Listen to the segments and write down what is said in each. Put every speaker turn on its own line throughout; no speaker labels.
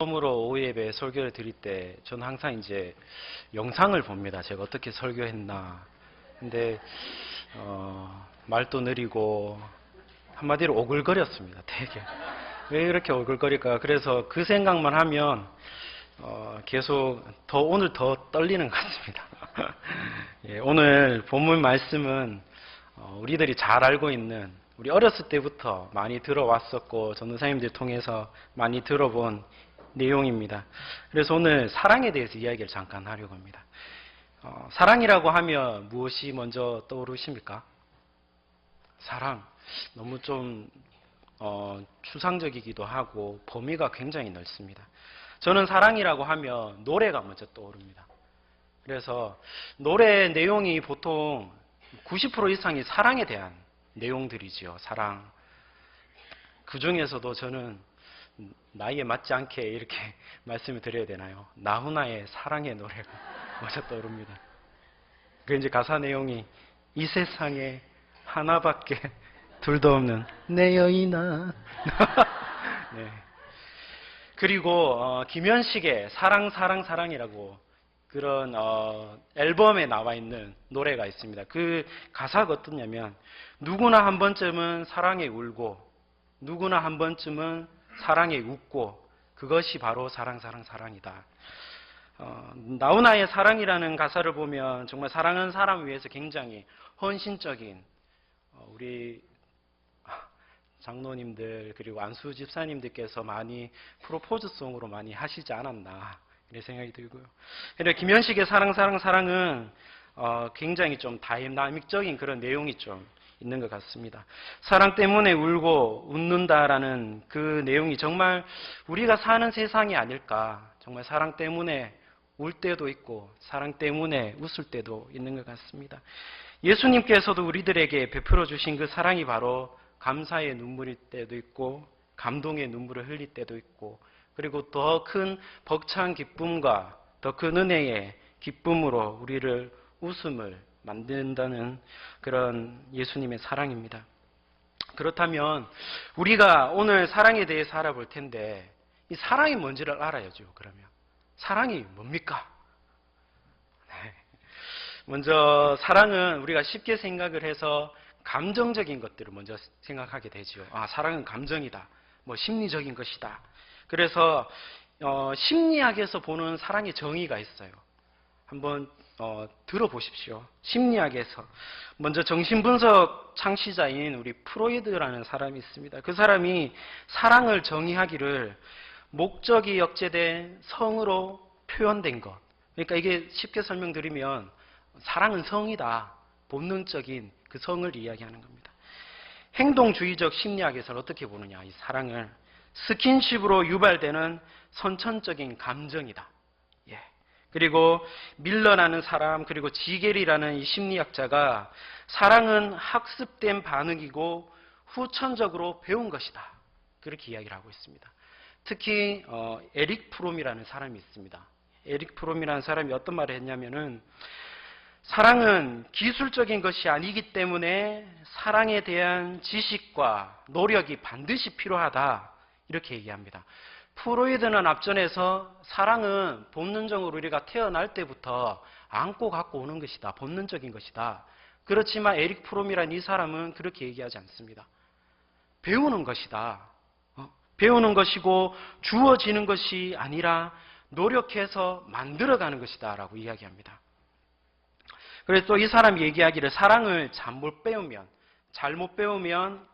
처음으로 오후예배 설교를 드릴 때 저는 항상 이제 영상을 봅니다. 제가 어떻게 설교했나. 근데 말도 느리고 한마디로 오글거렸습니다. 되게. 왜 이렇게 오글거릴까? 그래서 그 생각만 하면 계속 오늘 더 떨리는 것 같습니다. 예, 오늘 본문 말씀은 우리들이 잘 알고 있는, 우리 어렸을 때부터 많이 들어왔었고 전도사님들 통해서 많이 들어본 내용입니다. 그래서 오늘 사랑에 대해서 이야기를 잠깐 하려고 합니다. 사랑이라고 하면 무엇이 먼저 떠오르십니까? 사랑. 너무 좀 추상적이기도 하고 범위가 굉장히 넓습니다. 저는 사랑이라고 하면 노래가 먼저 떠오릅니다. 그래서 노래 내용이 보통 90% 이상이 사랑에 대한 내용들이지요. 사랑. 그 중에서도 저는 나이에 맞지 않게 이렇게 말씀을 드려야 되나요? 나훈아의 사랑의 노래가 먼저 떠오릅니다. 그 이제 가사 내용이 이 세상에 하나밖에 둘도 없는 내 여인아. 네. 그리고 김현식의 사랑 사랑 사랑이라고 그런 앨범에 나와 있는 노래가 있습니다. 그 가사가 어떠냐면 누구나 한 번쯤은 사랑에 울고 누구나 한 번쯤은 사랑에 웃고 그것이 바로 사랑 사랑 사랑이다. 나훈아의 사랑이라는 가사를 보면 정말 사랑하는 사람을 위해서 굉장히 헌신적인 우리 장로님들 그리고 안수 집사님들께서 많이 프로포즈송으로 많이 하시지 않았나 이런 생각이 들고요. 그런데 김현식의 사랑 사랑 사랑은 굉장히 좀 다이나믹적인 그런 내용이 좀 있는 것 같습니다. 사랑 때문에 울고 웃는다라는 그 내용이 정말 우리가 사는 세상이 아닐까. 정말 사랑 때문에 울 때도 있고 사랑 때문에 웃을 때도 있는 것 같습니다. 예수님께서도 우리들에게 베풀어 주신 그 사랑이 바로 감사의 눈물일 때도 있고 감동의 눈물을 흘릴 때도 있고 그리고 더 큰 벅찬 기쁨과 더 큰 은혜의 기쁨으로 우리를 웃음을 만든다는 그런 예수님의 사랑입니다. 그렇다면 우리가 오늘 사랑에 대해서 알아볼 텐데 이 사랑이 뭔지를 알아야죠. 그러면 사랑이 뭡니까? 네. 먼저 사랑은 우리가 쉽게 생각을 해서 감정적인 것들을 먼저 생각하게 되죠. 아, 사랑은 감정이다. 뭐 심리적인 것이다. 그래서 심리학에서 보는 사랑의 정의가 있어요. 한번 들어보십시오. 심리학에서 먼저 정신분석 창시자인 우리 프로이드라는 사람이 있습니다. 그 사람이 사랑을 정의하기를 목적이 역제된 성으로 표현된 것. 그러니까 이게 쉽게 설명드리면 사랑은 성이다. 본능적인 그 성을 이야기하는 겁니다. 행동주의적 심리학에서는 어떻게 보느냐. 이 사랑을 스킨십으로 유발되는 선천적인 감정이다. 예. 그리고 밀러라는 사람 그리고 지겔이라는 이 심리학자가 사랑은 학습된 반응이고 후천적으로 배운 것이다. 그렇게 이야기를 하고 있습니다. 특히 에릭 프롬이라는 사람이 있습니다. 에릭 프롬이라는 사람이 어떤 말을 했냐면은 사랑은 기술적인 것이 아니기 때문에 사랑에 대한 지식과 노력이 반드시 필요하다. 이렇게 얘기합니다. 프로이드는 앞전에서 사랑은 본능적으로 우리가 태어날 때부터 안고 갖고 오는 것이다. 본능적인 것이다. 그렇지만 에릭 프롬이라는 이 사람은 그렇게 얘기하지 않습니다. 배우는 것이다. 배우는 것이고 주어지는 것이 아니라 노력해서 만들어가는 것이다. 라고 이야기합니다. 그래서 또 이 사람이 얘기하기를 사랑을 잘못 배우면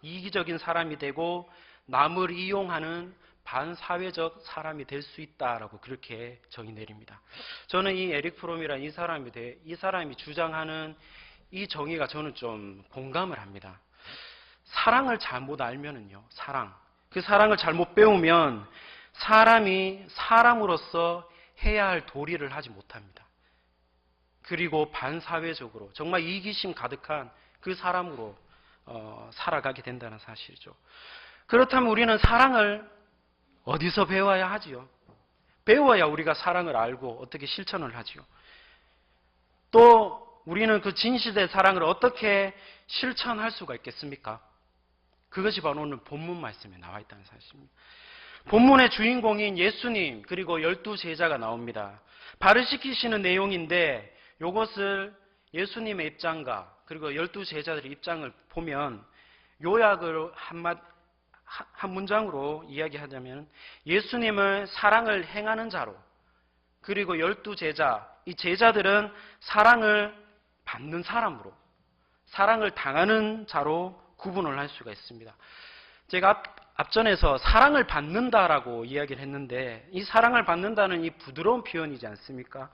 이기적인 사람이 되고 남을 이용하는 반사회적 사람이 될 수 있다라고 그렇게 정의 내립니다. 저는 이 에릭 프롬이라는 이 사람이 주장하는 이 정의가 저는 좀 공감을 합니다. 사랑을 잘못 알면은요, 그 사랑을 잘못 배우면 사람이 사람으로서 해야 할 도리를 하지 못합니다. 그리고 반사회적으로 정말 이기심 가득한 그 사람으로 살아가게 된다는 사실이죠. 그렇다면 우리는 사랑을 어디서 배워야 하지요? 배워야 우리가 사랑을 알고 어떻게 실천을 하지요? 또 우리는 그 진실된 사랑을 어떻게 실천할 수가 있겠습니까? 그것이 바로 오늘 본문 말씀에 나와 있다는 사실입니다. 본문의 주인공인 예수님 그리고 12제자가 나옵니다. 발을 씻기시는 내용인데 이것을 예수님의 입장과 그리고 12제자들의 입장을 보면 요약을 한 문장으로 이야기하자면 예수님을 사랑을 행하는 자로 그리고 12제자, 이 제자들은 사랑을 받는 사람으로 사랑을 당하는 자로 구분을 할 수가 있습니다. 제가 앞전에서 사랑을 받는다라고 이야기를 했는데 이 사랑을 받는다는 이 부드러운 표현이지 않습니까?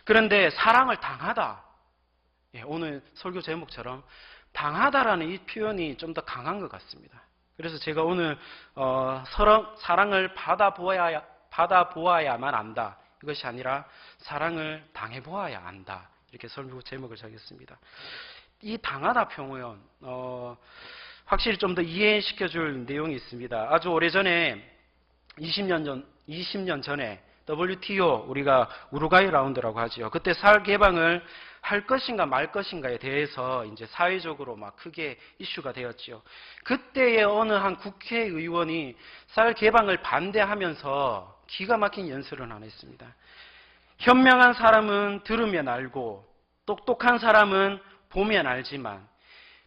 그런데 사랑을 당하다, 오늘 설교 제목처럼 당하다라는 이 표현이 좀 더 강한 것 같습니다. 그래서 제가 오늘 사랑을 받아보아야만 안다, 이것이 아니라 사랑을 당해보아야 안다, 이렇게 설교 제목을 정했습니다. 이 당하다 표현 확실히 좀 더 이해시켜줄 내용이 있습니다. 아주 오래전에 20년 전에 WTO, 우리가 우루과이 라운드라고 하죠. 그때 쌀 개방을 할 것인가 말 것인가에 대해서 이제 사회적으로 막 크게 이슈가 되었죠. 그때의 어느 한 국회의원이 쌀 개방을 반대하면서 기가 막힌 연설을 하나 했습니다. 현명한 사람은 들으면 알고 똑똑한 사람은 보면 알지만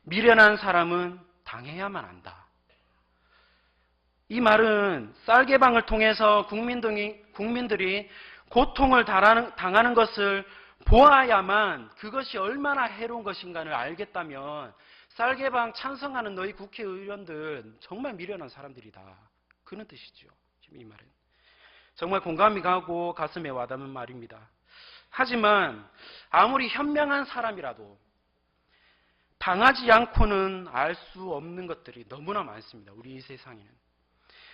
미련한 사람은 당해야만 한다. 이 말은 쌀 개방을 통해서 국민들이 고통을 당하는 것을 보아야만 그것이 얼마나 해로운 것인가를 알겠다면 쌀 개방 찬성하는 너희 국회의원들 정말 미련한 사람들이다, 그런 뜻이죠. 지금 이 말은 정말 공감이 가고 가슴에 와닿는 말입니다. 하지만 아무리 현명한 사람이라도 당하지 않고는 알 수 없는 것들이 너무나 많습니다. 우리 이 세상에는.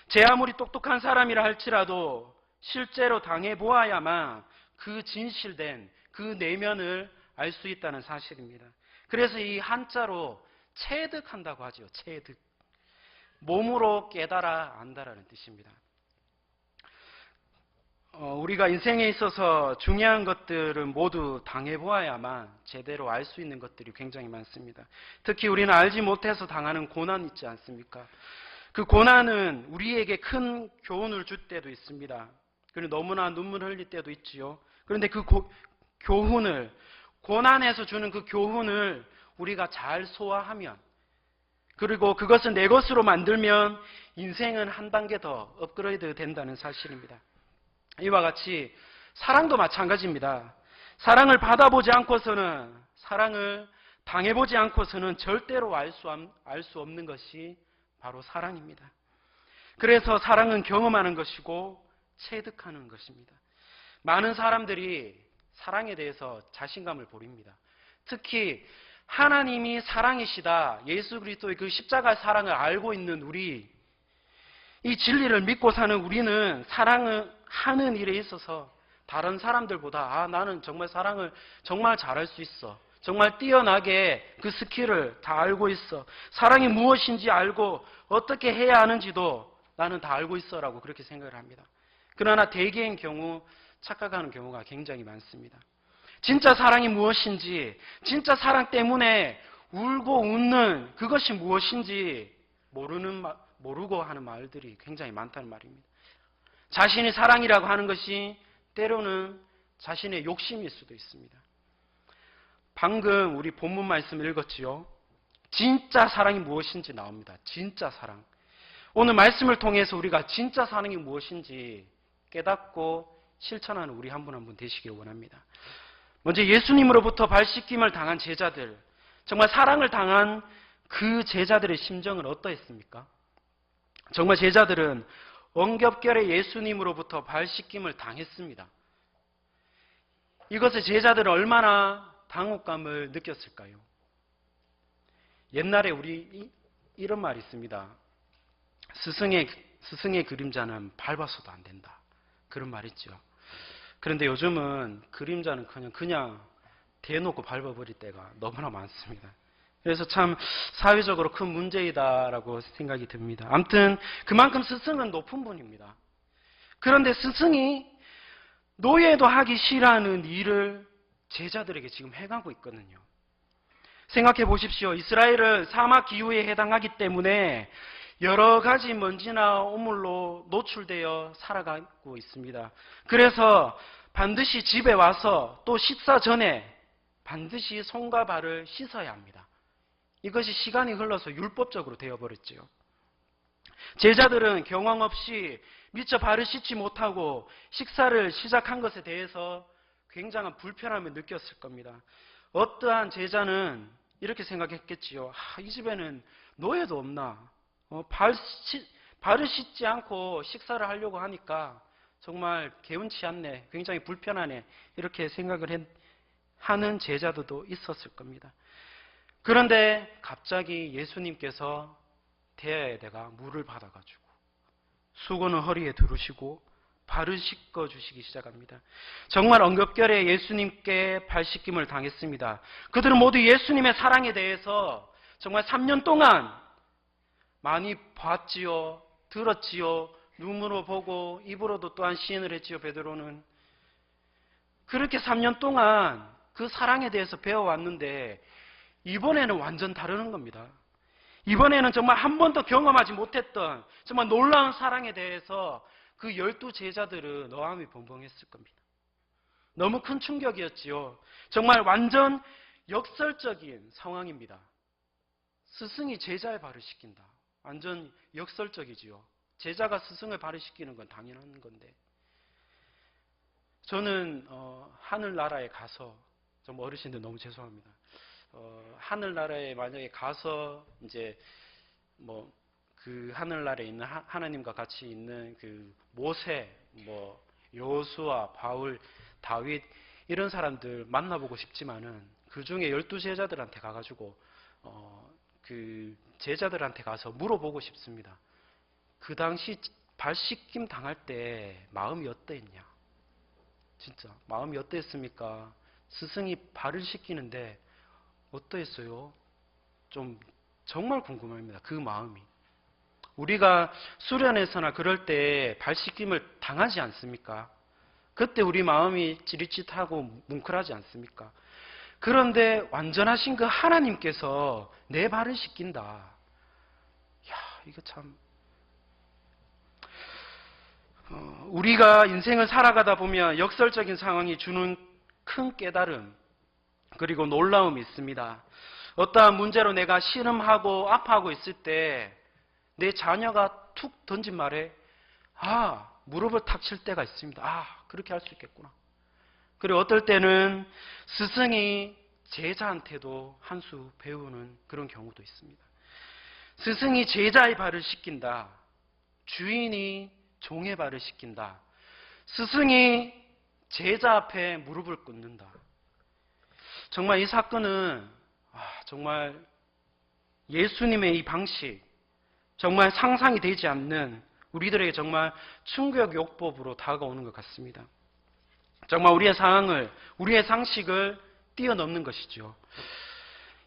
제 아무리 똑똑한 사람이라 할지라도 실제로 당해보아야만 그 진실된 그 내면을 알 수 있다는 사실입니다. 그래서 이 한자로 체득한다고 하죠. 체득. 몸으로 깨달아 안다라는 뜻입니다. 우리가 인생에 있어서 중요한 것들은 모두 당해보아야만 제대로 알 수 있는 것들이 굉장히 많습니다. 특히 우리는 알지 못해서 당하는 고난 있지 않습니까? 그 고난은 우리에게 큰 교훈을 줄 때도 있습니다. 그리고 너무나 눈물 흘릴 때도 있지요. 그런데 그 교훈을, 고난에서 주는 그 교훈을 우리가 잘 소화하면, 그리고 그것을 내 것으로 만들면 인생은 한 단계 더 업그레이드 된다는 사실입니다. 이와 같이 사랑도 마찬가지입니다. 사랑을 받아보지 않고서는, 사랑을 당해보지 않고서는 절대로 알 수 없는 것이 바로 사랑입니다. 그래서 사랑은 경험하는 것이고 체득하는 것입니다. 많은 사람들이 사랑에 대해서 자신감을 버립니다. 특히 하나님이 사랑이시다, 예수 그리스도의 그 십자가 사랑을 알고 있는 우리, 이 진리를 믿고 사는 우리는 사랑을 하는 일에 있어서 다른 사람들보다 나는 정말 사랑을 정말 잘할 수 있어, 정말 뛰어나게 그 스킬을 다 알고 있어, 사랑이 무엇인지 알고 어떻게 해야 하는지도 나는 다 알고 있어 라고 그렇게 생각을 합니다. 그러나 대개의 경우 착각하는 경우가 굉장히 많습니다. 진짜 사랑이 무엇인지, 진짜 사랑 때문에 울고 웃는 그것이 무엇인지 모르고 하는 말들이 굉장히 많다는 말입니다. 자신이 사랑이라고 하는 것이 때로는 자신의 욕심일 수도 있습니다. 방금 우리 본문 말씀 읽었지요. 진짜 사랑이 무엇인지 나옵니다. 진짜 사랑. 오늘 말씀을 통해서 우리가 진짜 사랑이 무엇인지 깨닫고 실천하는 우리 한 분 한 분 되시기를 원합니다. 먼저 예수님으로부터 발 씻김을 당한 제자들, 정말 사랑을 당한 그 제자들의 심정은 어떠했습니까? 정말 제자들은 엉겹결에 예수님으로부터 발 씻김을 당했습니다. 이것을 제자들은 얼마나 당혹감을 느꼈을까요? 옛날에 우리 이런 말이 있습니다. 스승의 그림자는 밟아서도 안 된다, 그런 말 있죠. 그런데 요즘은 그림자는 그냥 대놓고 밟아버릴 때가 너무나 많습니다. 그래서 참 사회적으로 큰 문제이다라고 생각이 듭니다. 아무튼 그만큼 스승은 높은 분입니다. 그런데 스승이 노예도 하기 싫어하는 일을 제자들에게 지금 행하고 있거든요. 생각해 보십시오. 이스라엘은 사막 기후에 해당하기 때문에 여러 가지 먼지나 오물로 노출되어 살아가고 있습니다. 그래서 반드시 집에 와서 또 식사 전에 반드시 손과 발을 씻어야 합니다. 이것이 시간이 흘러서 율법적으로 되어버렸지요. 제자들은 경황 없이 미처 발을 씻지 못하고 식사를 시작한 것에 대해서 굉장한 불편함을 느꼈을 겁니다. 어떠한 제자는 이렇게 생각했겠지요. 이 집에는 노예도 없나? 발을 씻지 않고 식사를 하려고 하니까 정말 개운치 않네, 굉장히 불편하네, 이렇게 생각을 하는 제자들도 있었을 겁니다. 그런데 갑자기 예수님께서 대야에다가 물을 받아가지고 수건을 허리에 두르시고 발을 씻어주시기 시작합니다. 정말 엉겁결에 예수님께 발 씻김을 당했습니다. 그들은 모두 예수님의 사랑에 대해서 정말 3년 동안 많이 봤지요, 들었지요, 눈으로 보고 입으로도 또한 시인을 했지요. 베드로는 그렇게 3년 동안 그 사랑에 대해서 배워왔는데 이번에는 완전 다르는 겁니다. 이번에는 정말 한 번도 경험하지 못했던 정말 놀라운 사랑에 대해서 그 12 제자들은 어함이 벙벙했을 겁니다. 너무 큰 충격이었지요. 정말 완전 역설적인 상황입니다. 스승이 제자의 발을 씻긴다. 완전 역설적이지요. 제자가 스승을 발을 씻기는 건 당연한 건데, 저는 하늘나라에 가서, 좀 어르신들 너무 죄송합니다. 하늘나라에 만약에 가서 이제 그 하늘나라에 있는 하나님과 같이 있는 그 모세, 여호수아, 바울, 다윗 이런 사람들 만나보고 싶지만은 그 중에 12 제자들한테 가가지고 그 제자들한테 가서 물어보고 싶습니다. 그 당시 발 씻김 당할 때 마음이 어땠냐? 진짜 마음이 어땠습니까? 스승이 발을 씻기는데 어떠했어요? 좀 정말 궁금합니다. 그 마음이. 우리가 수련회에서나 그럴 때 발 씻김을 당하지 않습니까? 그때 우리 마음이 찌릿찌릿하고 뭉클하지 않습니까? 그런데 완전하신 그 하나님께서 내 발을 씻긴다. 야, 이거 참. 우리가 인생을 살아가다 보면 역설적인 상황이 주는 큰 깨달음, 그리고 놀라움이 있습니다. 어떠한 문제로 내가 신음하고 아파하고 있을 때 내 자녀가 툭 던진 말에 무릎을 탁 칠 때가 있습니다. 그렇게 할 수 있겠구나. 그리고 어떨 때는 스승이 제자한테도 한 수 배우는 그런 경우도 있습니다. 스승이 제자의 발을 씻긴다. 주인이 종의 발을 씻긴다. 스승이 제자 앞에 무릎을 꿇는다. 정말 이 사건은 정말 예수님의 이 방식, 정말 상상이 되지 않는, 우리들에게 정말 충격 요법으로 다가오는 것 같습니다. 정말 우리의 상황을, 우리의 상식을 뛰어넘는 것이죠.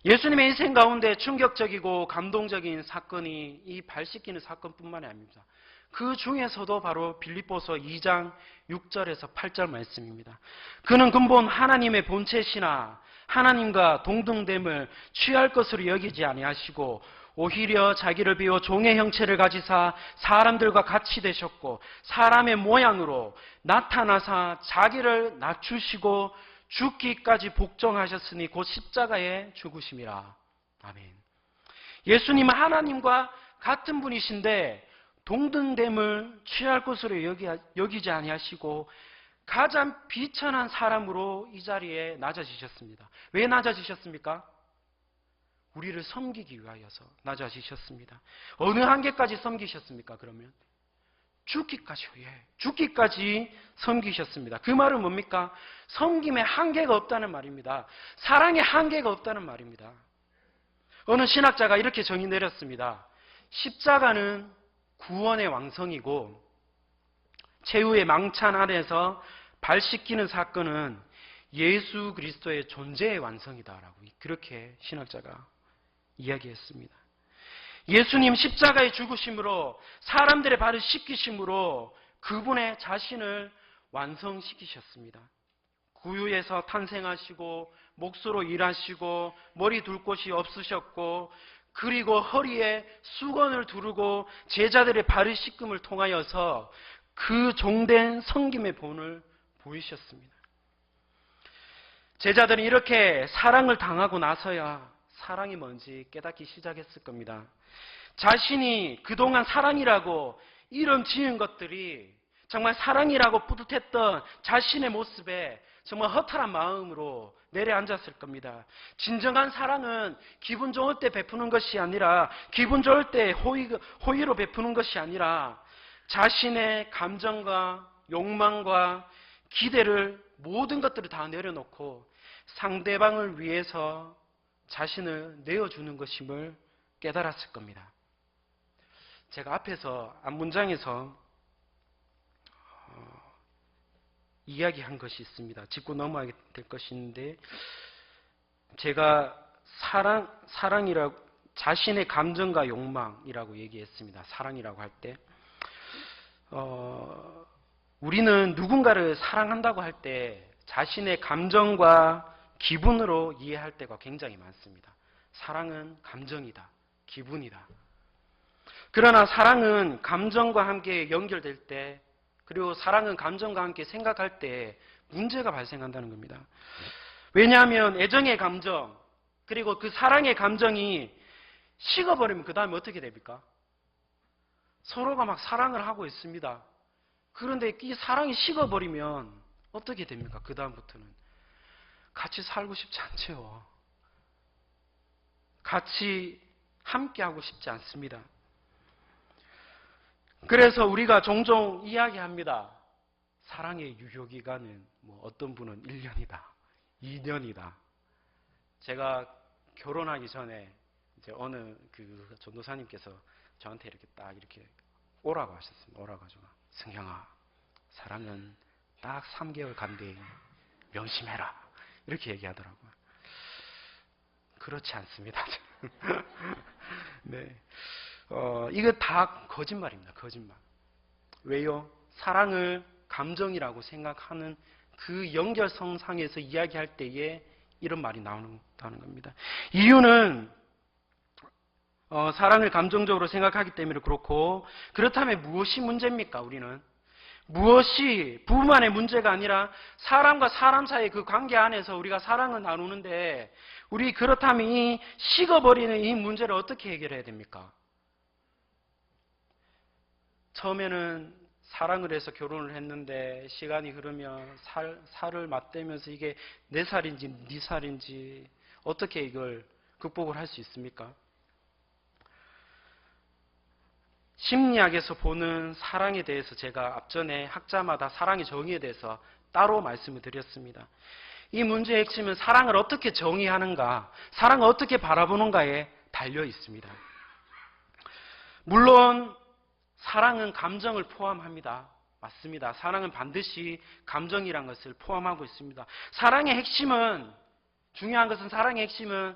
예수님의 인생 가운데 충격적이고 감동적인 사건이 이 발 씻기는 사건뿐만이 아닙니다. 그 중에서도 바로 빌립보서 2장 6절에서 8절 말씀입니다. 그는 근본 하나님의 본체시나 하나님과 동등됨을 취할 것으로 여기지 아니하시고 오히려 자기를 비워 종의 형체를 가지사 사람들과 같이 되셨고 사람의 모양으로 나타나사 자기를 낮추시고 죽기까지 복종하셨으니 곧 십자가에 죽으심이라. 아멘. 예수님은 하나님과 같은 분이신데 동등됨을 취할 것으로 여기지 아니하시고 가장 비천한 사람으로 이 자리에 낮아지셨습니다. 왜 낮아지셨습니까? 우리를 섬기기 위하여서 낮아지셨습니다. 어느 한계까지 섬기셨습니까? 그러면 죽기까지요. 죽기까지 섬기셨습니다. 그 말은 뭡니까? 섬김에 한계가 없다는 말입니다. 사랑에 한계가 없다는 말입니다. 어느 신학자가 이렇게 정의 내렸습니다. 십자가는 구원의 왕성이고 최후의 망찬 아래에서 발 씻기는 사건은 예수 그리스도의 존재의 완성이다라고 그렇게 신학자가 이야기했습니다. 예수님 십자가의 죽으심으로 사람들의 발을 씻기심으로 그분의 자신을 완성시키셨습니다. 구유에서 탄생하시고 몫으로 일하시고 머리 둘 곳이 없으셨고 그리고 허리에 수건을 두르고 제자들의 발을 씻김을 통하여서 그 종된 섬김의 본을 보이셨습니다. 제자들은 이렇게 사랑을 당하고 나서야 사랑이 뭔지 깨닫기 시작했을 겁니다. 자신이 그동안 사랑이라고 이름 지은 것들이 정말 사랑이라고 뿌듯했던 자신의 모습에 정말 허탈한 마음으로 내려앉았을 겁니다. 진정한 사랑은 기분 좋을 때 베푸는 것이 아니라, 기분 좋을 때 호의로 베푸는 것이 아니라 자신의 감정과 욕망과 기대를, 모든 것들을 다 내려놓고 상대방을 위해서 자신을 내어주는 것임을 깨달았을 겁니다. 제가 앞에서 앞문장에서 이야기한 것이 있습니다. 짚고 넘어가게 될 것인데, 제가 사랑이라고, 자신의 감정과 욕망이라고 얘기했습니다. 사랑이라고 할 때, 우리는 누군가를 사랑한다고 할 때 자신의 감정과 기분으로 이해할 때가 굉장히 많습니다. 사랑은 감정이다, 기분이다. 그러나 사랑은 감정과 함께 연결될 때, 그리고 사랑은 감정과 함께 생각할 때 문제가 발생한다는 겁니다. 왜냐하면 애정의 감정, 그리고 그 사랑의 감정이 식어버리면 그 다음에 어떻게 됩니까? 서로가 막 사랑을 하고 있습니다. 그런데 이 사랑이 식어버리면 어떻게 됩니까? 그 다음부터는 같이 살고 싶지 않죠. 같이 함께하고 싶지 않습니다. 그래서 우리가 종종 이야기합니다. 사랑의 유효기간은 어떤 분은 1년이다, 2년이다. 제가 결혼하기 전에 이제 어느 그 전도사님께서 저한테 이렇게 딱 이렇게 오라고 하셨습니다. 오라가지고, 승형아, 사랑은 딱 3개월 간대, 명심해라, 이렇게 얘기하더라고요. 그렇지 않습니다. 네. 이거 다 거짓말입니다. 거짓말. 왜요? 사랑을 감정이라고 생각하는 그 연결성상에서 이야기할 때에 이런 말이 나온다는 겁니다. 이유는 사랑을 감정적으로 생각하기 때문에 그렇고, 그렇다면 무엇이 문제입니까? 우리는 무엇이 부부만의 문제가 아니라 사람과 사람 사이의 그 관계 안에서 우리가 사랑을 나누는데, 우리 그렇다면 이 식어버리는 이 문제를 어떻게 해결해야 됩니까? 처음에는 사랑을 해서 결혼을 했는데 시간이 흐르면 살을 맞대면서 이게 내 살인지 네 살인지 어떻게 이걸 극복을 할 수 있습니까? 심리학에서 보는 사랑에 대해서 제가 앞전에 학자마다 사랑의 정의에 대해서 따로 말씀을 드렸습니다. 이 문제의 핵심은 사랑을 어떻게 정의하는가, 사랑을 어떻게 바라보는가에 달려 있습니다. 물론 사랑은 감정을 포함합니다. 맞습니다. 사랑은 반드시 감정이란 것을 포함하고 있습니다. 사랑의 핵심은, 중요한 것은 사랑의 핵심은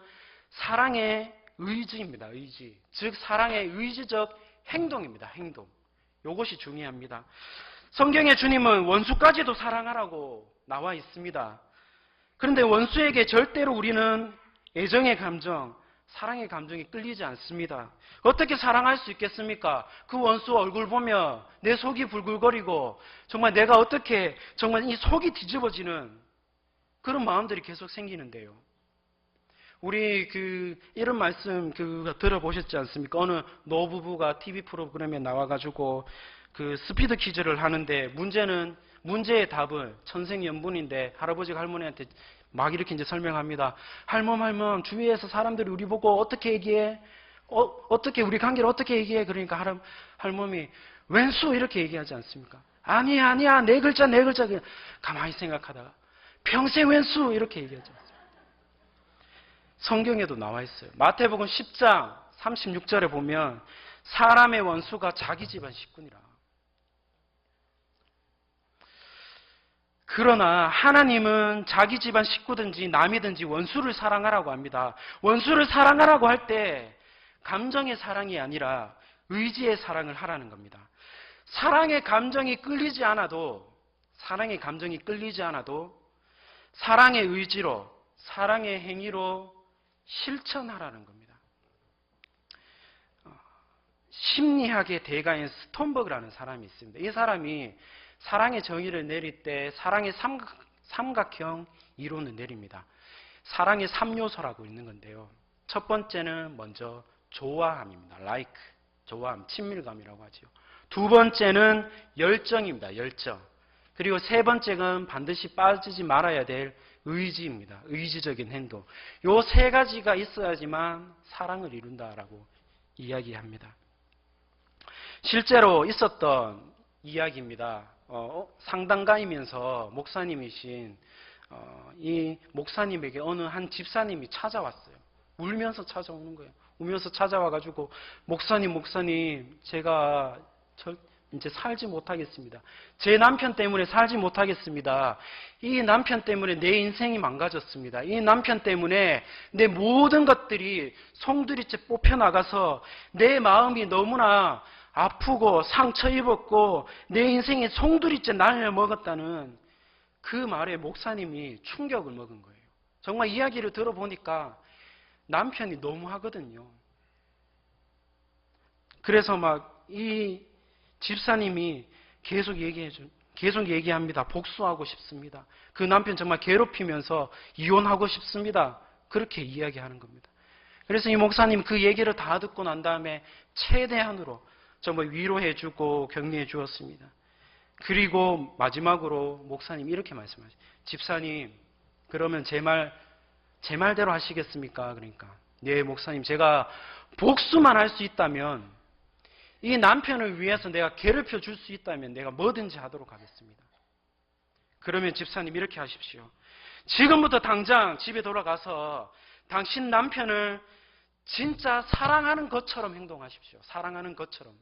사랑의 의지입니다. 의지. 즉 사랑의 의지적 행동입니다. 행동. 이것이 중요합니다. 성경에 주님은 원수까지도 사랑하라고 나와 있습니다. 그런데 원수에게 절대로 우리는 애정의 감정, 사랑의 감정이 끌리지 않습니다. 어떻게 사랑할 수 있겠습니까? 그 원수 얼굴 보며 내 속이 불글거리고 정말 내가 어떻게 정말 이 속이 뒤집어지는 그런 마음들이 계속 생기는데요. 우리 이런 말씀 들어보셨지 않습니까? 어느 노부부가 TV 프로그램에 나와가지고 그 스피드 퀴즈를 하는데 문제의 답은 천생연분인데 할아버지가 할머니한테 막 이렇게 이제 설명합니다. 할멈, 주위에서 사람들이 우리 보고 어떻게 얘기해? 어떻게 우리 관계를 어떻게 얘기해? 그러니까 할멈이 왼수 이렇게 얘기하지 않습니까? 아니야, 네 글자. 가만히 생각하다가 평생 왼수 이렇게 얘기하지 않습니까? 성경에도 나와 있어요. 마태복음 10장 36절에 보면 사람의 원수가 자기 집안 식구니라. 그러나 하나님은 자기 집안 식구든지 남이든지 원수를 사랑하라고 합니다. 원수를 사랑하라고 할 때 감정의 사랑이 아니라 의지의 사랑을 하라는 겁니다. 사랑의 감정이 끌리지 않아도 사랑의 의지로, 사랑의 행위로 실천하라는 겁니다. 심리학의 대가인 스톤버그라는 사람이 있습니다. 이 사람이 사랑의 정의를 내릴 때 사랑의 삼각형 이론을 내립니다. 사랑의 3요소라고 있는 건데요. 첫 번째는 먼저 좋아함입니다. like, 좋아함, 친밀감이라고 하죠. 두 번째는 열정입니다. 열정. 그리고 세 번째는 반드시 빠지지 말아야 될 의지입니다. 의지적인 행동. 요 세 가지가 있어야지만 사랑을 이룬다라고 이야기합니다. 실제로 있었던 이야기입니다. 상담가이면서 목사님이신 이 목사님에게 어느 한 집사님이 찾아왔어요. 울면서 찾아오는 거예요. 울면서 찾아와가지고 목사님, 제가 이제 살지 못하겠습니다. 제 남편 때문에 살지 못하겠습니다. 이 남편 때문에 내 인생이 망가졌습니다. 이 남편 때문에 내 모든 것들이 송두리째 뽑혀나가서 내 마음이 너무나 아프고 상처 입었고 내 인생이 송두리째 날려먹었다는 그 말에 목사님이 충격을 먹은 거예요. 정말 이야기를 들어보니까 남편이 너무하거든요. 그래서 막 이 집사님이 계속 얘기합니다. 복수하고 싶습니다. 그 남편 정말 괴롭히면서 이혼하고 싶습니다. 그렇게 이야기하는 겁니다. 그래서 이 목사님 그 얘기를 다 듣고 난 다음에 최대한으로 정말 위로해 주고 격려해 주었습니다. 그리고 마지막으로 목사님 이렇게 말씀하셨어요. 집사님, 그러면 제 말대로 하시겠습니까? 그러니까 네, 목사님, 제가 복수만 할 수 있다면, 이 남편을 위해서 내가 괴롭혀 줄 수 있다면 내가 뭐든지 하도록 하겠습니다. 그러면 집사님 이렇게 하십시오. 지금부터 당장 집에 돌아가서 당신 남편을 진짜 사랑하는 것처럼 행동하십시오. 사랑하는 것처럼.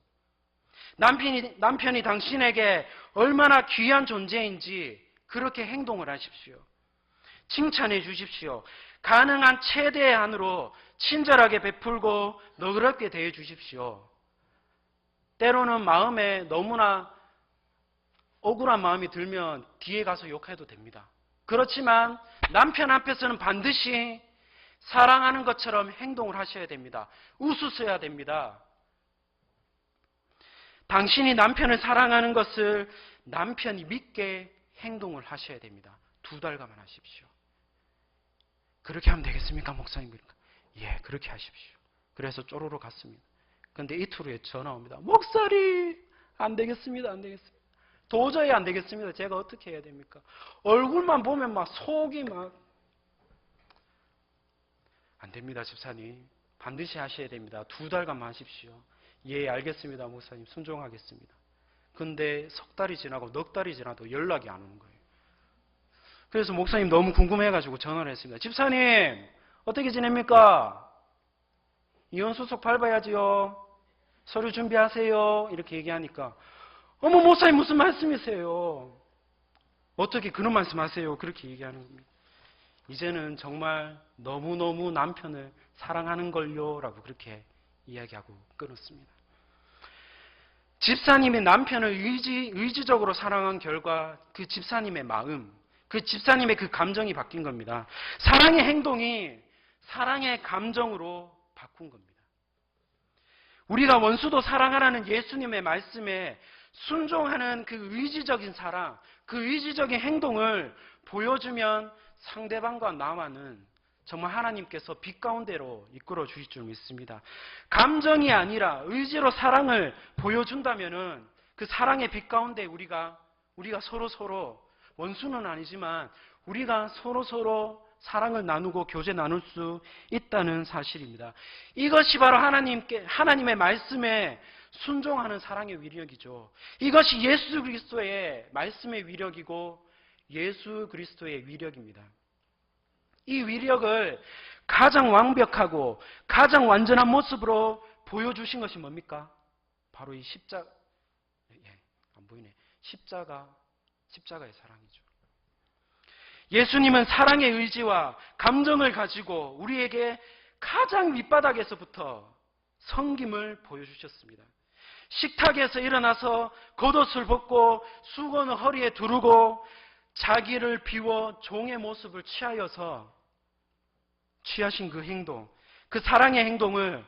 남편이 당신에게 얼마나 귀한 존재인지 그렇게 행동을 하십시오. 칭찬해 주십시오. 가능한 최대의 한으로 친절하게 베풀고 너그럽게 대해 주십시오. 때로는 마음에 너무나 억울한 마음이 들면 뒤에 가서 욕해도 됩니다. 그렇지만 남편 앞에서는 반드시 사랑하는 것처럼 행동을 하셔야 됩니다. 웃으셔야 됩니다. 당신이 남편을 사랑하는 것을 남편이 믿게 행동을 하셔야 됩니다. 2달간만 하십시오. 그렇게 하면 되겠습니까, 목사님? 예, 그렇게 하십시오. 그래서 쪼르르 갔습니다. 그런데 이틀 후에 전화 옵니다. 목사님, 안 되겠습니다. 도저히 안 되겠습니다. 제가 어떻게 해야 됩니까? 얼굴만 보면 막 속이 막. 안 됩니다, 집사님. 반드시 하셔야 됩니다. 2달간만 하십시오. 예, 알겠습니다, 목사님. 순종하겠습니다. 근데 석 달이 지나고 넉 달이 지나도 연락이 안 오는 거예요. 그래서 목사님 너무 궁금해가지고 전화를 했습니다. 집사님, 어떻게 지냅니까? 이혼 소속 밟아야지요. 서류 준비하세요. 이렇게 얘기하니까, 어머, 목사님 무슨 말씀이세요? 어떻게 그런 말씀하세요? 그렇게 얘기하는 겁니다. 이제는 정말 너무너무 남편을 사랑하는 걸요 라고 그렇게 이야기하고 끊었습니다. 집사님이 남편을 의지적으로 사랑한 결과 그 집사님의 마음, 그 집사님의 그 감정이 바뀐 겁니다. 사랑의 행동이 사랑의 감정으로 바꾼 겁니다. 우리가 원수도 사랑하라는 예수님의 말씀에 순종하는 그 의지적인 사랑, 그 의지적인 행동을 보여주면 상대방과 나와는 정말 하나님께서 빛 가운데로 이끌어 주실 줄 믿습니다. 감정이 아니라 의지로 사랑을 보여준다면은 그 사랑의 빛 가운데 우리가 서로 원수는 아니지만 우리가 서로 사랑을 나누고 교제 나눌 수 있다는 사실입니다. 이것이 바로 하나님의 말씀에 순종하는 사랑의 위력이죠. 이것이 예수 그리스도의 말씀의 위력이고 예수 그리스도의 위력입니다. 이 위력을 가장 완벽하고 가장 완전한 모습으로 보여주신 것이 뭡니까? 바로 이 안 보이네. 십자가의 사랑이죠. 예수님은 사랑의 의지와 감정을 가지고 우리에게 가장 밑바닥에서부터 섬김을 보여주셨습니다. 식탁에서 일어나서 겉옷을 벗고 수건을 허리에 두르고 자기를 비워 종의 모습을 취하신 그 행동, 그 사랑의 행동을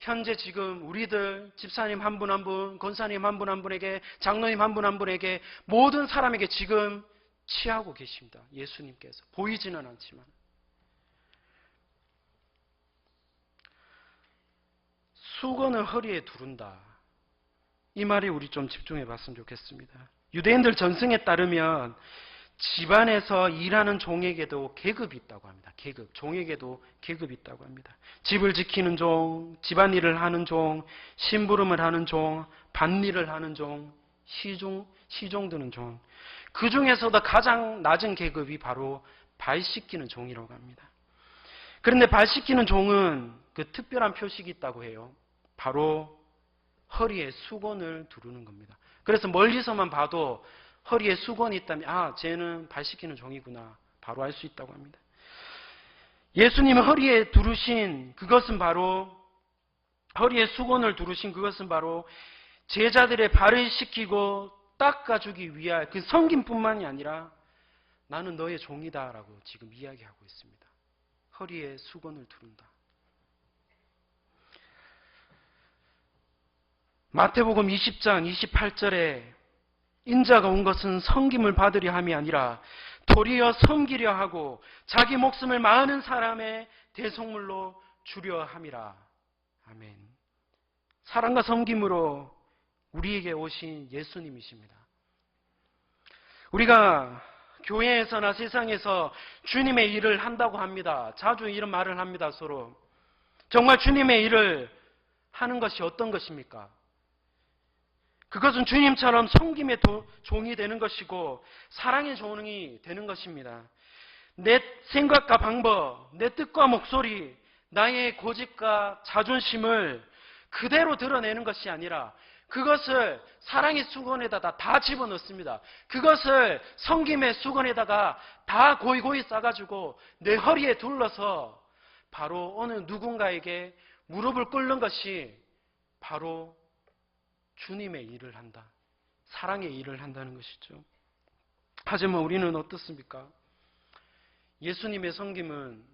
현재 지금 우리들 집사님 한 분 한 분, 권사님 한 분 한 분에게, 장로님 한 분 한 분에게, 모든 사람에게 지금 취하고 계십니다. 예수님께서. 보이지는 않지만. 수건을 허리에 두른다. 이 말에 우리 좀 집중해 봤으면 좋겠습니다. 유대인들 전승에 따르면 집안에서 일하는 종에게도 계급이 있다고 합니다. 계급. 종에게도 계급이 있다고 합니다. 집을 지키는 종, 집안일을 하는 종, 심부름을 하는 종, 밭일을 하는 종, 시종 드는 종. 그 중에서도 가장 낮은 계급이 바로 발 씻기는 종이라고 합니다. 그런데 발 씻기는 종은 그 특별한 표식이 있다고 해요. 바로 허리에 수건을 두르는 겁니다. 그래서 멀리서만 봐도 허리에 수건이 있다면 아, 쟤는 발 씻기는 종이구나. 바로 알 수 있다고 합니다. 예수님은 허리에 두르신 그것은 바로 허리에 수건을 두르신 그것은 바로 제자들의 발을 씻기고 닦아주기 위한 그 섬김뿐만이 아니라 나는 너의 종이다라고 지금 이야기하고 있습니다. 허리에 수건을 두른다. 마태복음 20장 28절에 인자가 온 것은 섬김을 받으려 함이 아니라 도리어 섬기려 하고 자기 목숨을 많은 사람의 대속물로 주려 함이라. 아멘. 사랑과 섬김으로 우리에게 오신 예수님이십니다. 우리가 교회에서나 세상에서 주님의 일을 한다고 합니다. 자주 이런 말을 합니다, 서로. 정말 주님의 일을 하는 것이 어떤 것입니까? 그것은 주님처럼 섬김의 종이 되는 것이고 사랑의 종이 되는 것입니다. 내 생각과 방법, 내 뜻과 목소리, 나의 고집과 자존심을 그대로 드러내는 것이 아니라 그것을 사랑의 수건에다가 다 집어넣습니다. 그것을 섬김의 수건에다가 다 고이고이 싸가지고 내 허리에 둘러서 바로 어느 누군가에게 무릎을 꿇는 것이 바로 주님의 일을 한다. 사랑의 일을 한다는 것이죠. 하지만 우리는 어떻습니까? 예수님의 섬김은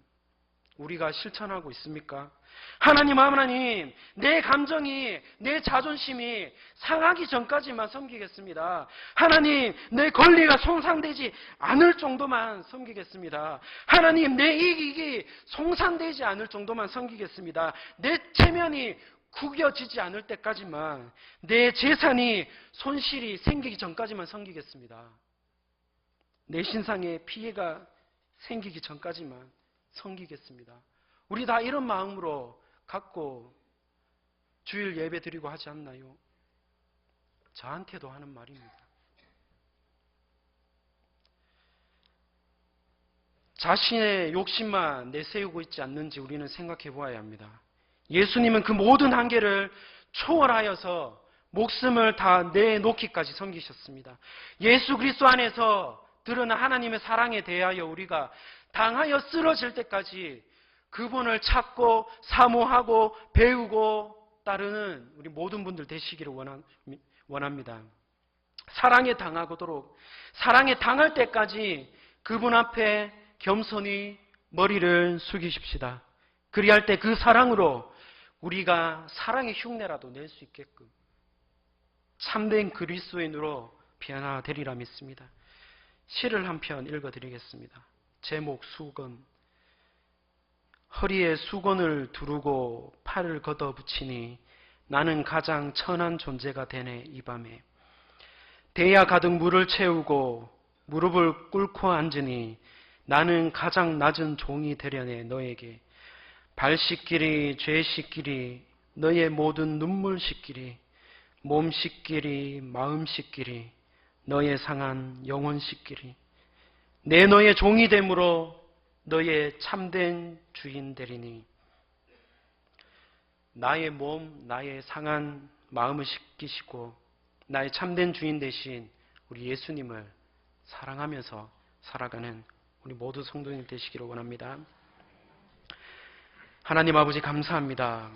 우리가 실천하고 있습니까? 하나님, 내 감정이, 내 자존심이 상하기 전까지만 섬기겠습니다. 하나님, 내 권리가 손상되지 않을 정도만 섬기겠습니다. 하나님, 내 이익이 손상되지 않을 정도만 섬기겠습니다. 내 체면이 구겨지지 않을 때까지만, 내 재산이 손실이 생기기 전까지만 섬기겠습니다. 내 신상에 피해가 생기기 전까지만 섬기겠습니다. 우리 다 이런 마음으로 갖고 주일 예배 드리고 하지 않나요? 저한테도 하는 말입니다. 자신의 욕심만 내세우고 있지 않는지 우리는 생각해 보아야 합니다. 예수님은 그 모든 한계를 초월하여서 목숨을 다 내놓기까지 섬기셨습니다. 예수 그리스도 안에서 드러난 하나님의 사랑에 대하여 우리가 당하여 쓰러질 때까지 그분을 찾고 사모하고 배우고 따르는 우리 모든 분들 되시기를 원합니다. 사랑에 당하도록, 사랑에 당할 때까지 그분 앞에 겸손히 머리를 숙이십시다. 그리할 때 그 사랑으로 우리가 사랑의 흉내라도 낼 수 있게끔 참된 그리스도인으로 변화되리라 믿습니다. 시를 한 편 읽어드리겠습니다. 제목 수건. 허리에 수건을 두르고 팔을 걷어붙이니 나는 가장 천한 존재가 되네 이 밤에. 대야 가득 물을 채우고 무릎을 꿇고 앉으니 나는 가장 낮은 종이 되려네 너에게. 발 씻기리 죄 씻기리 너의 모든 눈물 씻기리 몸 씻기리 마음 씻기리 너의 상한 영혼 씻기리 내 너의 종이 됨으로 너의 참된 주인 되리니. 나의 몸, 나의 상한 마음을 씻기시고 나의 참된 주인 되신 우리 예수님을 사랑하면서 살아가는 우리 모두 성도님 되시기를 원합니다. 하나님 아버지 감사합니다.